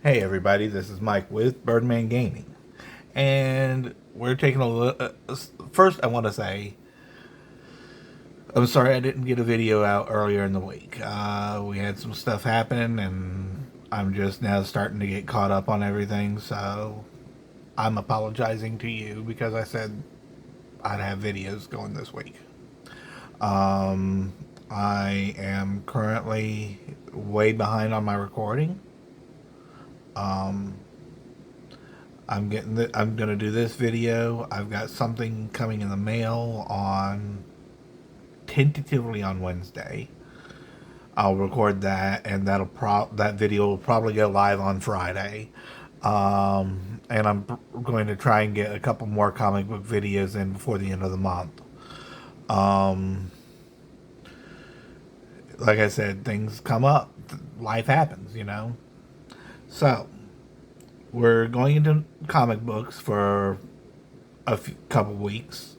Hey everybody, this is Mike with Birdman Gaming, and we're taking a look. First, I want to say I'm sorry I didn't get a video out earlier in the week. We had some stuff happen, and I'm just now starting to get caught up on everything. So I'm apologizing to you because I said I'd have videos going this week. I am currently way behind on my recording. I'm gonna do this video. I've got something coming in the mail on tentatively on Wednesday. I'll record that, and that video will probably go live on Friday. And I'm going to try and get a couple more comic book videos in before the end of the month. Like I said, things come up, life happens, you know. So we're going into comic books for couple weeks,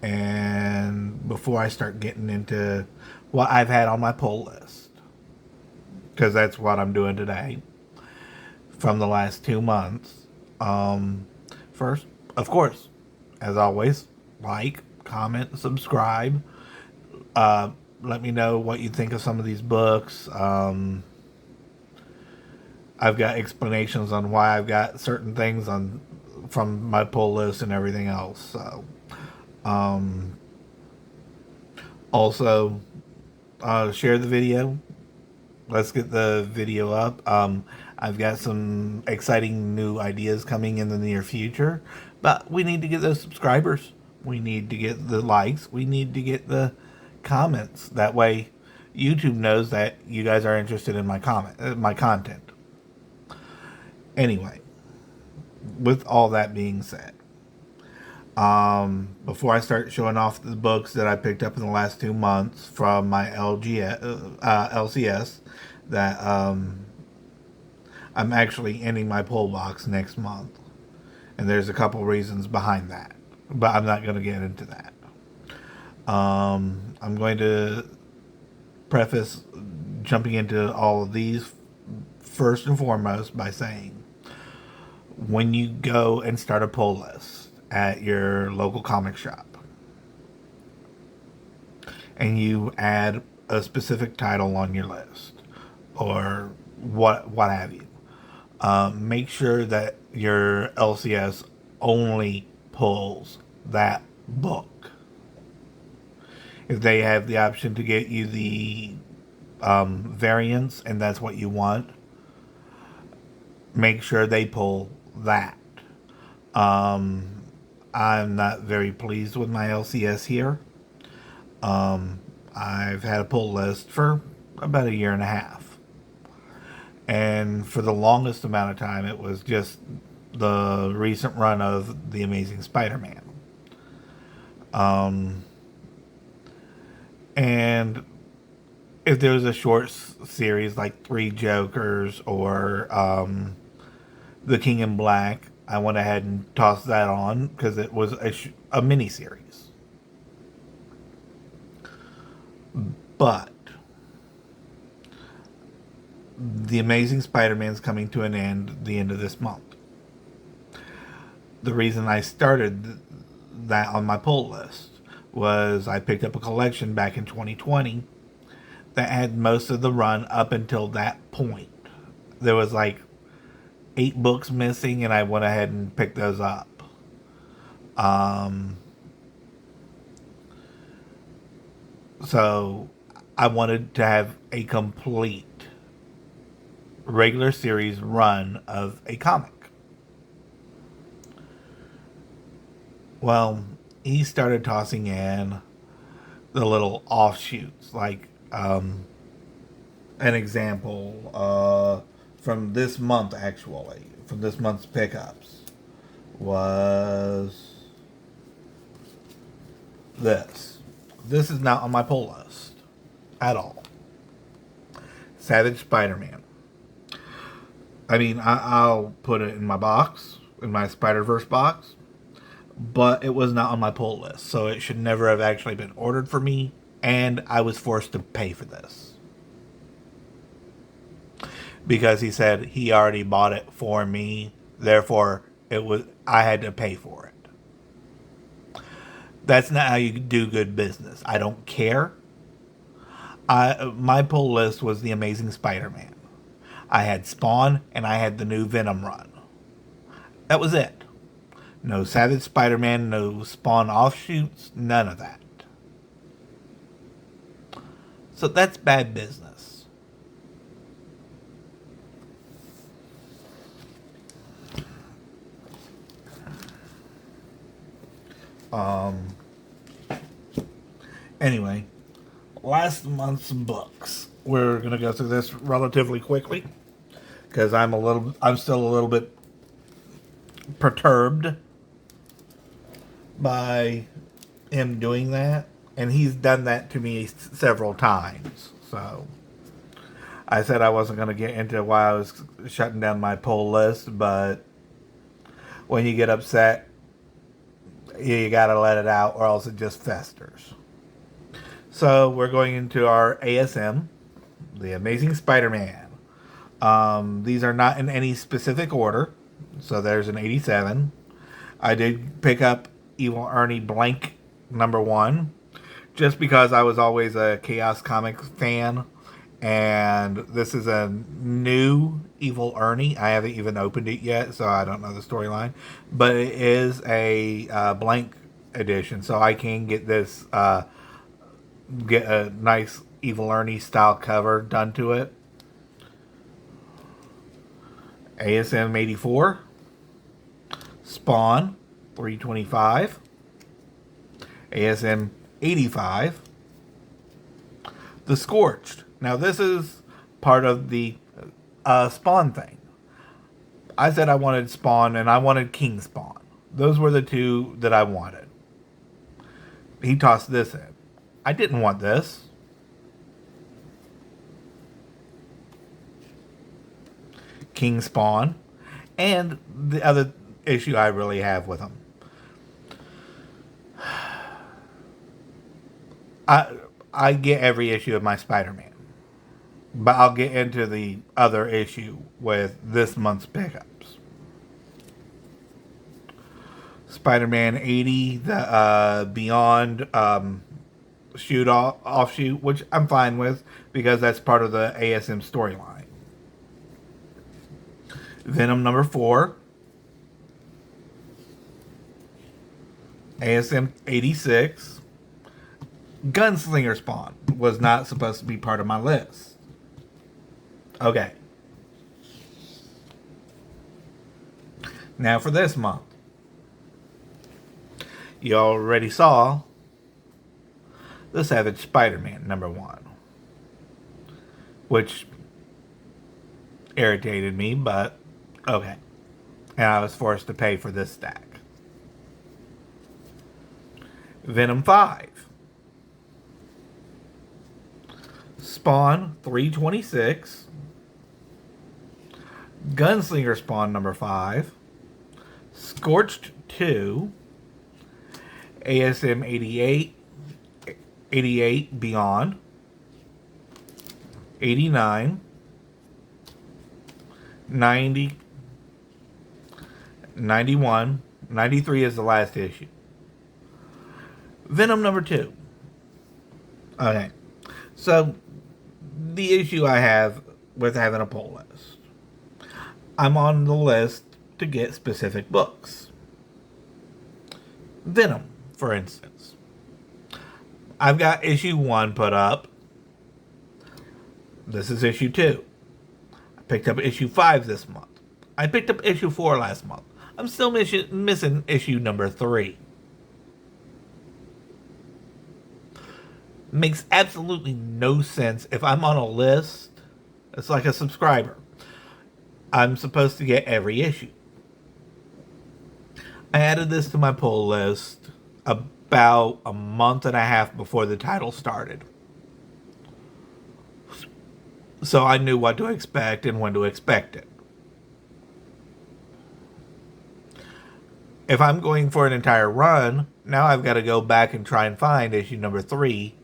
and before I start getting into what I've had on my pull list, because that's what I'm doing today from the last 2 months. First, of course, as always, like, comment, subscribe. Let me know what you think of some of these books. I've got explanations on why I've got certain things on from my pull list and everything else. So, also, share the video. Let's get the video up. I've got some exciting new ideas coming in the near future, but we need to get those subscribers. We need to get the likes. We need to get the comments. That way, YouTube knows that you guys are interested in my content. Anyway, with all that being said, before I start showing off the books that I picked up in the last 2 months from my LCS, that I'm actually ending my pull box next month, and there's a couple reasons behind that, but I'm not going to get into that. I'm going to preface jumping into all of these first and foremost by saying, when you go and start a pull list at your local comic shop and you add a specific title on your list or what have you, make sure that your LCS only pulls that book. If they have the option to get you the variants and that's what you want, make sure they pull that. I'm not very pleased with my LCS here. I've had a pull list for about a year and a half. And for the longest amount of time, it was just the recent run of The Amazing Spider-Man. And if there was a short series like Three Jokers or The King in Black, I went ahead and tossed that on because it was a mini series. But The Amazing Spider-Man's coming to an end the end of this month. The reason I started that on my pull list was I picked up a collection back in 2020 that had most of the run up until that point. There was like 8 books missing, and I went ahead and picked those up. So I wanted to have a complete regular series run of a comic. Well, he started tossing in the little offshoots, like an example from this month, actually, from this month's pickups, was this. This is not on my pull list at all. Savage Spider-Man. I mean, I'll put it in my box, in my Spider-Verse box, but it was not on my pull list, so it should never have actually been ordered for me, and I was forced to pay for this. because he said he already bought it for me. Therefore, I had to pay for it. That's not how you do good business. I don't care. My pull list was the Amazing Spider-Man. I had Spawn and I had the new Venom run. That was it. No Savage Spider-Man, no Spawn offshoots, none of that. So that's bad business. Anyway, last month's books. We're gonna go through this relatively quickly because I'm still a little bit perturbed by him doing that, and he's done that to me several times. So I said I wasn't going to get into why I was shutting down my poll list, but when you get upset, you got to let it out, or else it just festers. So we're going into our ASM, the Amazing Spider-Man. These are not in any specific order. So there's an 87. I did pick up Evil Ernie blank #1, just because I was always a Chaos Comics fan, and this is a new Evil Ernie. I haven't even opened it yet, so I don't know the storyline, but it is a blank edition, so I can get this, get a nice Evil Ernie style cover done to it. ASM 84, Spawn 325, ASM 85, The Scorched. Now this is part of the Spawn thing. I said I wanted Spawn and I wanted King Spawn. Those were the two that I wanted. He tossed this in. I didn't want this. King Spawn, and the other issue I really have with him. I get every issue of my Spider-Man, but I'll get into the other issue with this month's pickups. Spider-Man 80, the Beyond offshoot, which I'm fine with because that's part of the ASM storyline. Venom #4, ASM 86. Gunslinger Spawn was not supposed to be part of my list. Okay. Now for this month. You already saw the Savage Spider-Man #1, which irritated me, but okay. And I was forced to pay for this stack. Venom 5. Spawn 326. Gunslinger Spawn #5. Scorched 2. ASM 88. 88 Beyond. 89. 90. 91. 93 is the last issue. Venom #2. Okay. So, the issue I have with having a pull list. I'm on the list to get specific books. Venom, for instance. I've got issue 1 put up. This is issue 2. I picked up issue 5 this month. I picked up issue 4 last month. I'm still missing issue #3. Makes absolutely no sense. If I'm on a list, it's like a subscriber. I'm supposed to get every issue. I added this to my pull list about a month and a half before the title started. So I knew what to expect and when to expect it. If I'm going for an entire run, now I've got to go back and try and find issue #3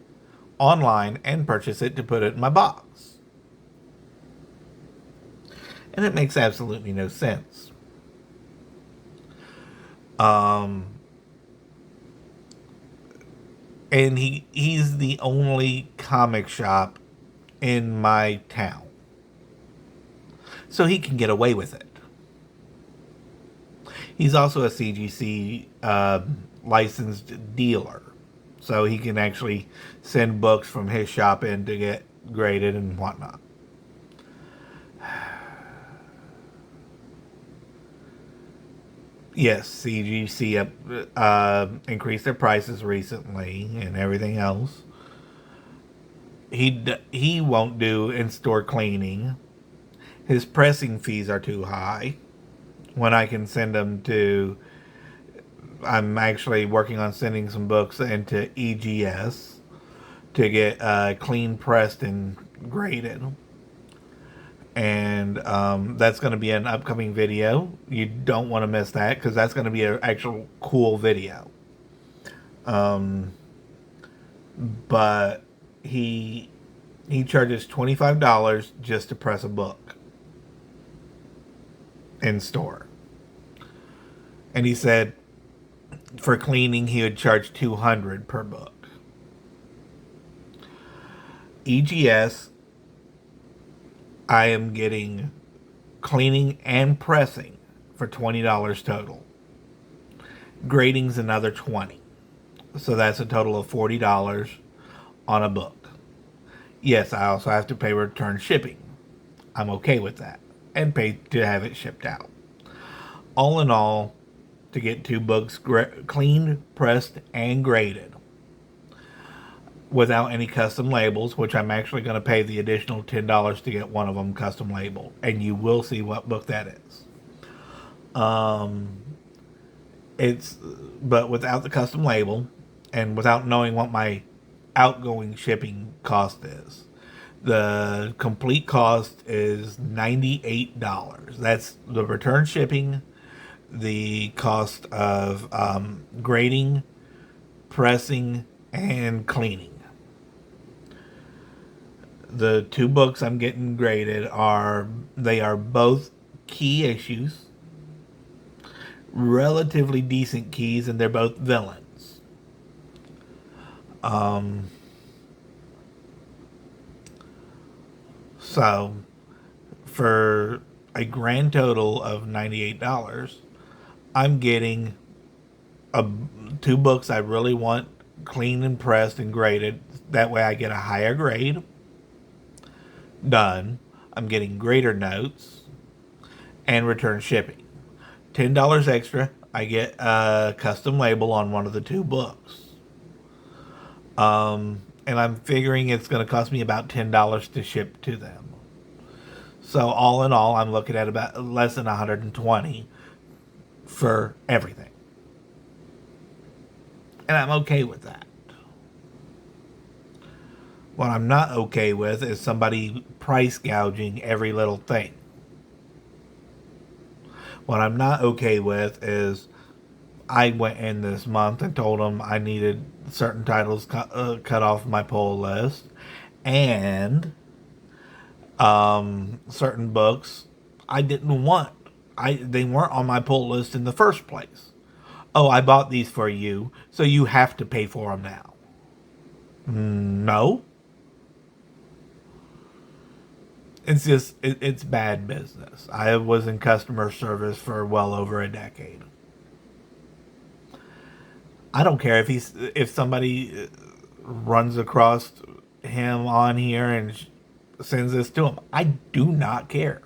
online and purchase it to put it in my box. And it makes absolutely no sense. Um, and he's the only comic shop in my town. So he can get away with it. He's also a CGC licensed dealer. So he can actually send books from his shop in to get graded and whatnot. Yes, CGC increased their prices recently and everything else. He won't do in-store cleaning. His pressing fees are too high. When I can send them to, I'm actually working on sending some books into EGS to get clean pressed and graded. And that's going to be an upcoming video. You don't want to miss that because that's going to be an actual cool video. But he charges $25 just to press a book in store. And he said for cleaning he would charge $200 per book. EGS, I am getting cleaning and pressing for $20 total. Grading's another $20. So that's a total of $40 on a book. Yes, I also have to pay return shipping. I'm okay with that. And pay to have it shipped out. All in all, to get 2 books cleaned, pressed, and graded without any custom labels, which I'm actually going to pay the additional $10 to get one of them custom labeled. And you will see what book that is. But without the custom label and without knowing what my outgoing shipping cost is, the complete cost is $98. That's the return shipping, the cost of grading, pressing, and cleaning. The 2 books I'm getting graded are both key issues, relatively decent keys, and they're both villains. So for a grand total of $98, I'm getting 2 books I really want cleaned and pressed and graded. That way I get a higher grade. Done. I'm getting grader notes and return shipping. $10 extra, I get a custom label on one of the 2 books. And I'm figuring it's going to cost me about $10 to ship to them. So all in all, I'm looking at about less than $120 for everything. And I'm okay with that. What I'm not okay with is somebody price gouging every little thing. What I'm not okay with is I went in this month and told them I needed certain titles cut off my pull list, and certain books I didn't want. They weren't on my pull list in the first place. Oh, I bought these for you, so you have to pay for them now. No. It's just, it's bad business. I was in customer service for well over a decade. I don't care if somebody runs across him on here and sends this to him. I do not care.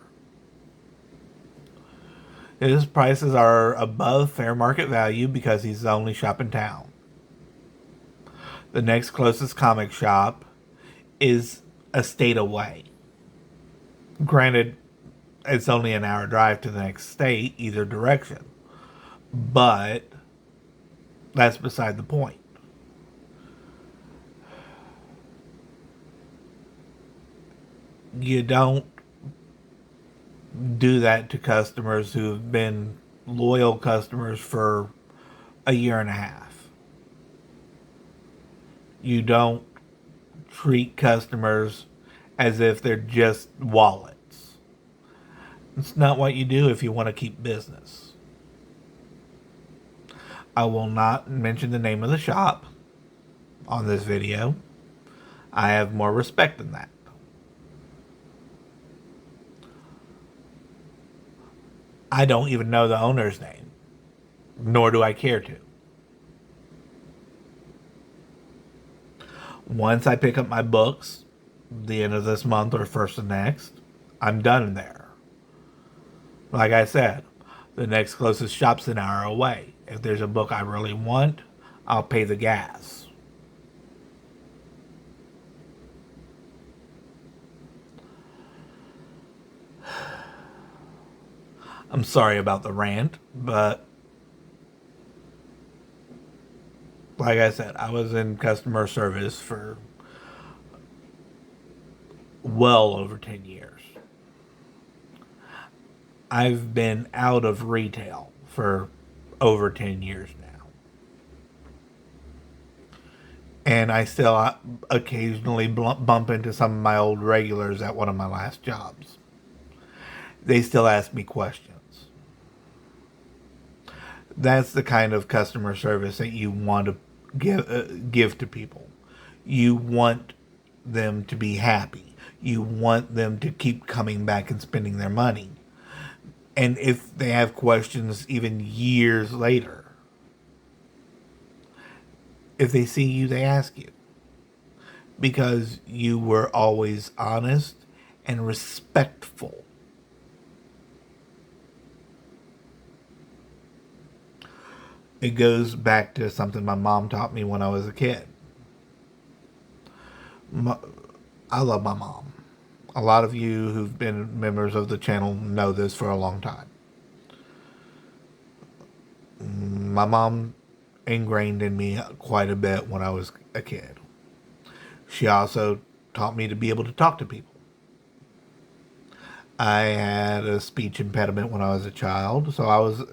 His prices are above fair market value because he's the only shop in town. The next closest comic shop is a state away. Granted, it's only an hour drive to the next state, either direction. But that's beside the point. You don't do that to customers who have been loyal customers for a year and a half. You don't treat customers as if they're just wallets. It's not what you do if you want to keep business. I will not mention the name of the shop on this video. I have more respect than that. I don't even know the owner's name, nor do I care to. Once I pick up my books, the end of this month or first of next, I'm done there. Like I said, the next closest shop's an hour away. If there's a book I really want, I'll pay the gas. I'm sorry about the rant, but like I said, I was in customer service for well over 10 years. I've been out of retail for over 10 years now. And I still occasionally bump into some of my old regulars at one of my last jobs. They still ask me questions. That's the kind of customer service that you want to give to people. You want them to be happy. You want them to keep coming back and spending their money. And if they have questions even years later, if they see you, they ask you. Because you were always honest and respectful. It goes back to something my mom taught me when I was a kid. I love my mom. A lot of you who've been members of the channel know this for a long time. My mom ingrained in me quite a bit when I was a kid. She also taught me to be able to talk to people. I had a speech impediment when I was a child, so I was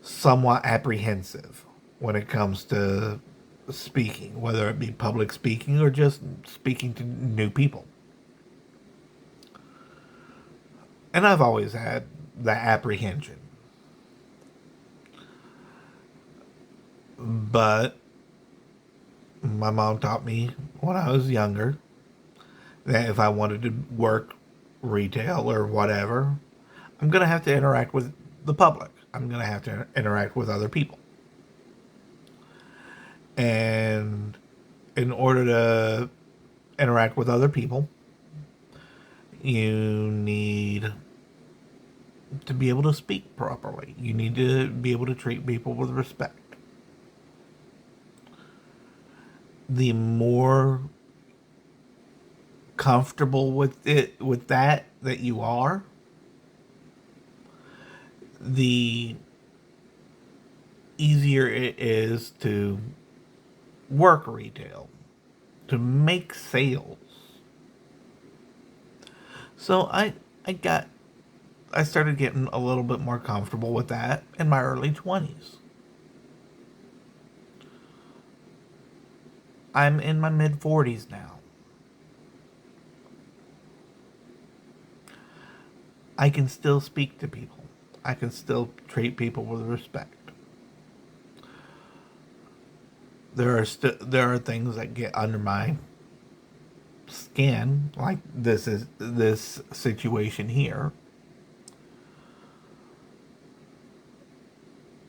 somewhat apprehensive when it comes to speaking, whether it be public speaking or just speaking to new people. And I've always had that apprehension. But my mom taught me when I was younger that if I wanted to work retail or whatever, I'm going to have to interact with the public. I'm going to have to interact with other people. And in order to interact with other people, you need to be able to speak properly. You need to be able to treat people with respect. The more comfortable with that you are, the easier it is to work retail, to make sales. So I started getting a little bit more comfortable with that in my early 20s. I'm in my mid 40s now. I can still speak to people. I can still treat people with respect. There are things that get under my skin, like this situation here.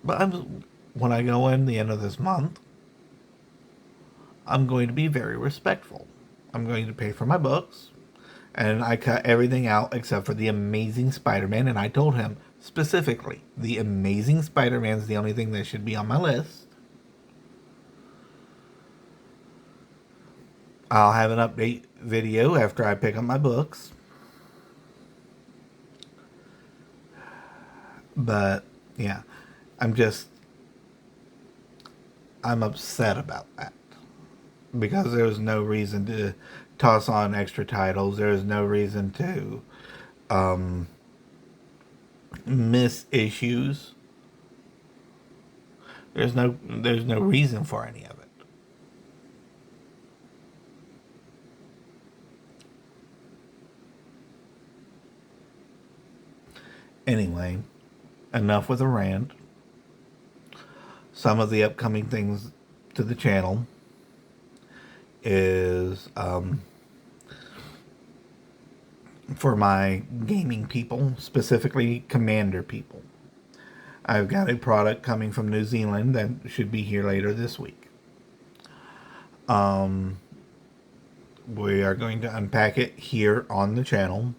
But when I go in the end of this month, I'm going to be very respectful. I'm going to pay for my books, and I cut everything out except for The Amazing Spider-Man, and I told him specifically, The Amazing Spider-Man is the only thing that should be on my list. I'll have an update video after I pick up my books. But, yeah, I'm upset about that. Because there was no reason to toss on extra titles. There was no reason to miss issues. There's no reason for any of it. Anyway, enough with a rant. Some of the upcoming things to the channel is for my gaming people, specifically Commander people. I've got a product coming from New Zealand that should be here later this week. We are going to unpack it here on the channel.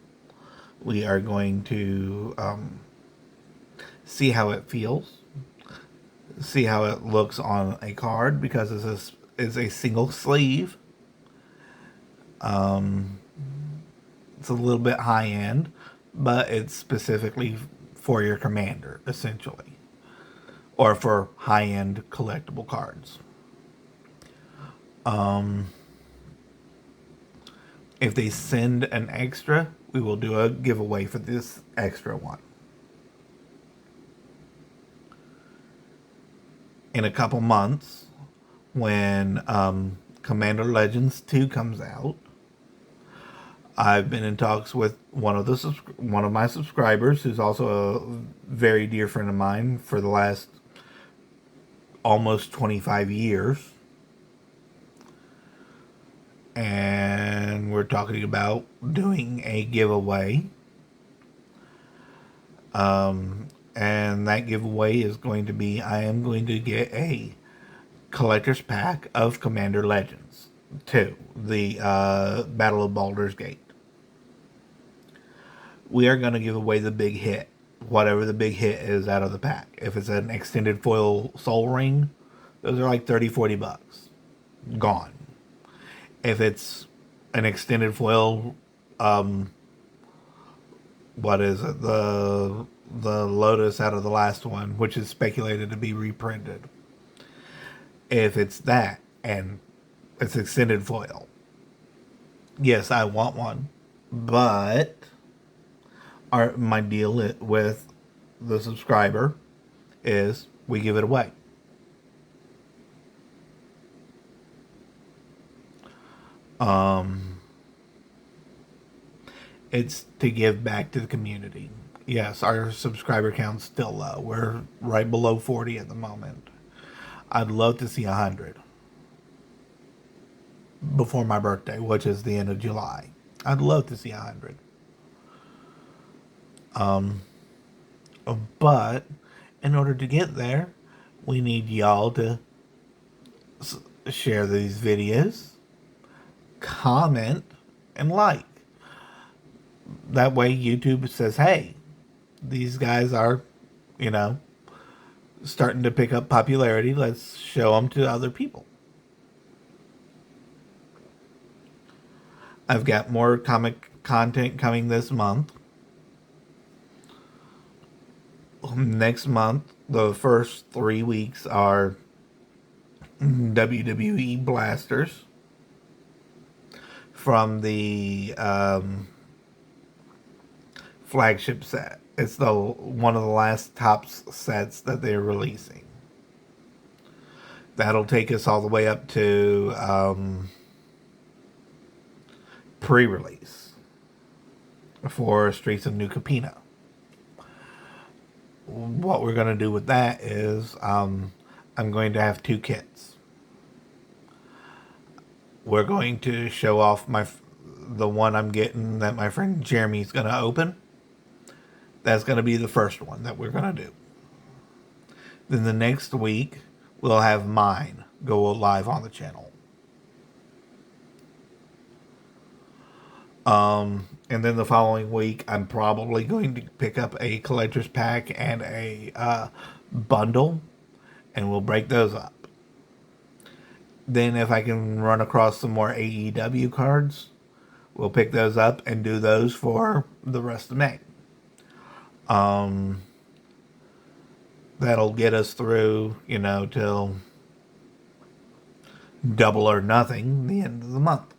We are going to see how it feels, see how it looks on a card, because it's a single sleeve. It's a little bit high end, but it's specifically for your commander, essentially, or for high end collectible cards. If they send an extra, we will do a giveaway for this extra one. In a couple months, when Commander Legends 2 comes out, I've been in talks with one of my subscribers, who's also a very dear friend of mine for the last almost 25 years. And we're talking about doing a giveaway. And that giveaway is going to be, I am going to get a collector's pack of Commander Legends 2, the Battle of Baldur's Gate. We are going to give away the big hit, whatever the big hit is out of the pack. If it's an extended foil Soul Ring, those are like $30-40. Gone. If it's an extended foil, what is it? The Lotus out of the last one, which is speculated to be reprinted. If it's that, and it's extended foil, yes, I want one. But my deal with the subscriber is we give it away. It's to give back to the community. Yes, our subscriber count's still low. We're right below 40 at the moment. I'd love to see 100 before my birthday, which is the end of July. I'd love to see 100. But in order to get there, we need y'all to share these videos, comment, and like. That way YouTube says, hey, these guys are, starting to pick up popularity. Let's show them to other people. I've got more comic content coming this month. Next month, the first 3 weeks are WWE blasters from the flagship set. It's one of the last Topps sets that they're releasing. That'll take us all the way up to pre-release for Streets of New Capena. What we're going to do with that is I'm going to have 2 kits. We're going to show off the one I'm getting that my friend Jeremy's going to open. That's going to be the first one that we're going to do. Then the next week, we'll have mine go live on the channel. And then the following week, I'm probably going to pick up a collector's pack and a bundle, and we'll break those up. Then if I can run across some more AEW cards, we'll pick those up and do those for the rest of May. That'll get us through, till Double or Nothing, the end of the month.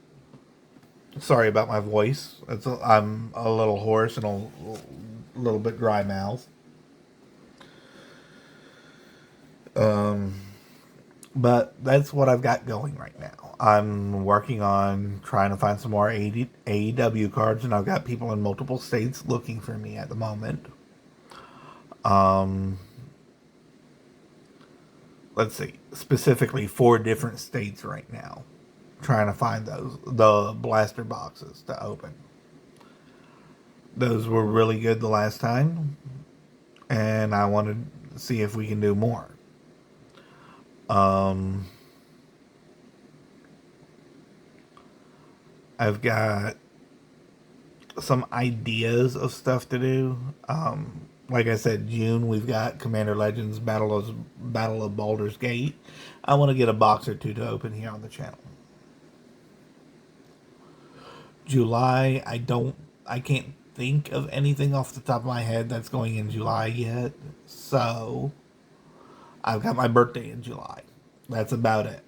Sorry about my voice. I'm a little hoarse and a little bit dry mouth. But that's what I've got going right now. I'm working on trying to find some more AEW cards, and I've got people in multiple states looking for me at the moment. Um, let's see, specifically 4 different states right now. Trying to find the blaster boxes to open. Those were really good the last time, and I wanted to see if we can do more. Um, I've got some ideas of stuff to do. Like I said, June we've got Commander Legends Battle of Baldur's Gate. I want to get a box or two to open here on the channel. July, I can't think of anything off the top of my head that's going in July yet. So I've got my birthday in July. That's about it.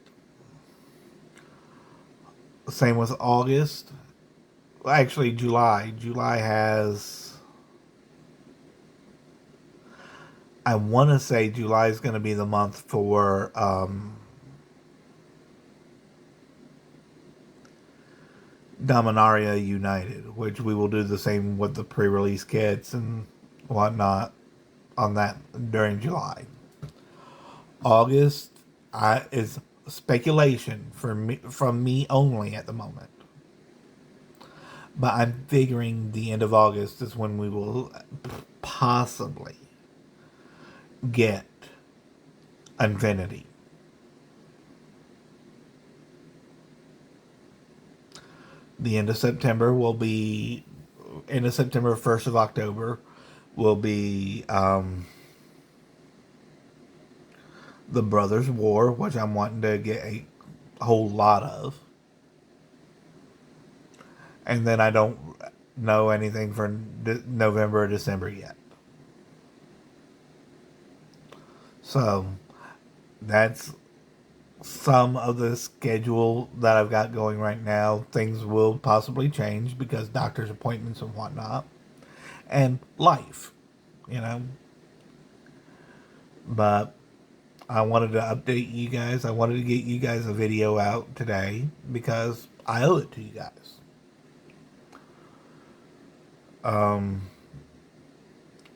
Same with August. Well, actually, July. July has. I want to say July is going to be the month for Dominaria United, which we will do the same with the pre-release kits and whatnot on that during July. August is speculation for me, from me only at the moment. But I'm figuring the end of August is when we will possibly get Infinity. The end of September will be end of September, 1st of October will be the Brothers War, which I'm wanting to get a whole lot of. And then I don't know anything for November or December yet. So that's some of the schedule that I've got going right now. Things will possibly change because doctor's appointments and whatnot, and life, you know. But I wanted to update you guys. I wanted to get you guys a video out today because I owe it to you guys.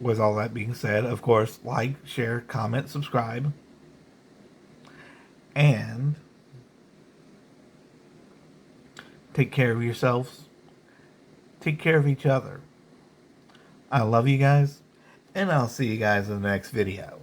With all that being said, of course, like, share, comment, subscribe, and take care of yourselves. Take care of each other. I love you guys, and I'll see you guys in the next video.